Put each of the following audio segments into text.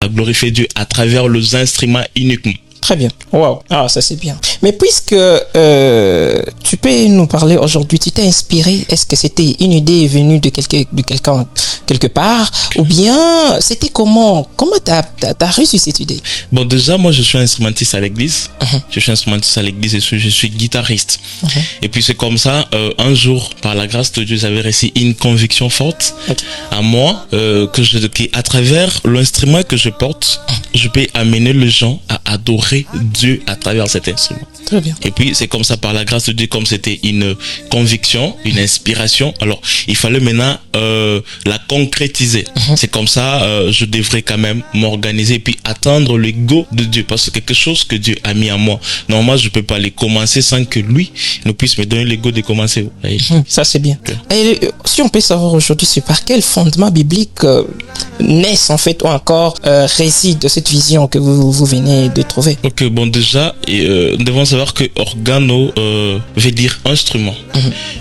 glorifier Dieu à travers les instruments uniquement. Très bien. Wow. Ah, ça c'est bien. Mais puisque tu peux nous parler aujourd'hui, tu t'es inspiré, est-ce que c'était une idée venue de quelqu'un quelque part, ou bien c'était comment t'as reçu cette idée? Bon, déjà, moi, je suis instrumentiste à l'église. Je suis instrumentiste à l'église et je suis guitariste. Et puis, c'est comme ça, un jour, par la grâce de Dieu, j'avais reçu une conviction forte à moi, à travers l'instrument que je porte, je peux amener les gens à adorer Dieu à travers cet instrument. Très bien. Et puis, c'est comme ça, par la grâce de Dieu, comme c'était une conviction, une inspiration, alors, il fallait maintenant la concrétiser. C'est comme ça, je devrais quand même m'organiser et puis attendre le go de Dieu, parce que quelque chose que Dieu a mis en moi, normalement, je peux pas les commencer sans que lui ne puisse me donner le go de commencer. Ça, c'est bien. Et si on peut savoir aujourd'hui, c'est par quel fondement biblique naissent, en fait, ou encore réside cette vision que vous venez de trouver? Ok, bon, déjà, nous devons savoir que organo veut dire instrument.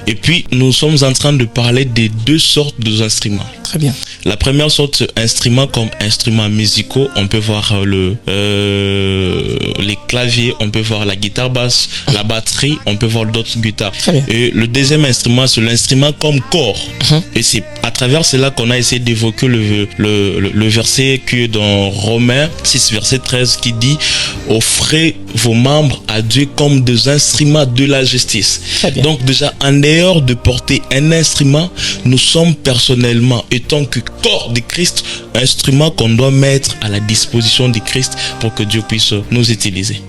Et puis, nous sommes en train de parler des deux sortes d'instruments. Très bien. La première sorte d'instruments comme instruments musicaux, on peut voir les claviers, on peut voir la guitare basse, la batterie, on peut voir d'autres guitares. Très bien. Et le deuxième instrument, c'est l'instrument comme corps. Et c'est à travers cela qu'on a essayé d'évoquer le verset qui est dans Romains 6, verset 13, qui dit « Offrez vos membres à Dieu comme des instruments de la justice ». Donc déjà, en dehors de porter un instrument, nous sommes personnellement, étant que corps de Christ, instrument qu'on doit mettre à la disposition de Christ pour que Dieu puisse nous utiliser.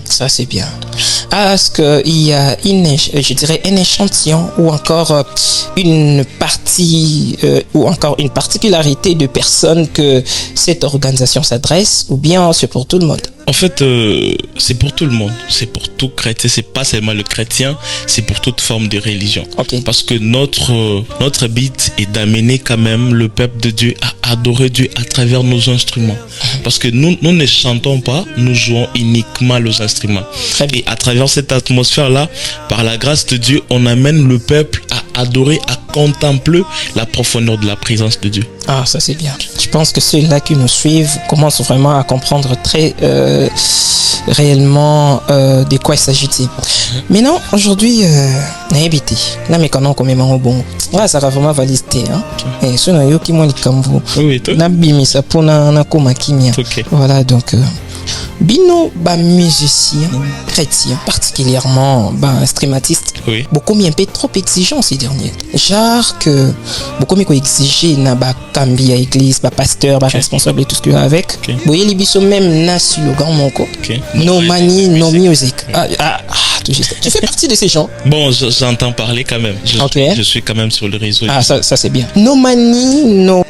Ça c'est bien. Est-ce qu'il y a un échantillon ou encore une partie ou encore une particularité de personnes que cette organisation s'adresse, ou bien c'est pour tout le monde? En fait, c'est pour tout le monde. C'est pour tout chrétien. C'est pas seulement le chrétien, c'est pour toute forme de religion. Parce que notre but est d'amener quand même le peuple de Dieu à adorer Dieu à travers nos instruments. Parce que nous ne chantons pas, nous jouons uniquement les instruments. Et à travers cette atmosphère-là, par la grâce de Dieu, on amène le peuple à adorer, à contempler la profondeur de la présence de Dieu. Ah, ça c'est bien. Je pense que ceux-là qui nous suivent commencent vraiment à comprendre très réellement de quoi il s'agit-il. Maintenant, aujourd'hui, n'habité. Là, mais quand on commet mon bon, là, ça va vraiment valider. Et ce n'est pas qui m'a dit comme vous. Oui, tout. N'abîme ça pour na koma kimia. Voilà, donc. Bino, musicien, chrétien, particulièrement instrumentiste, beaucoup un peu trop exigeant ces derniers. Genre que beaucoup mieux exiger na cambi à église, pasteur, responsable et tout ce que avec. Voyez les bisous même na slogan mon co. No money, no music. Tout juste. Tu fais partie de ces gens? Bon, j'entends parler quand même. Je suis quand même sur le réseau. Ça c'est bien. No money, no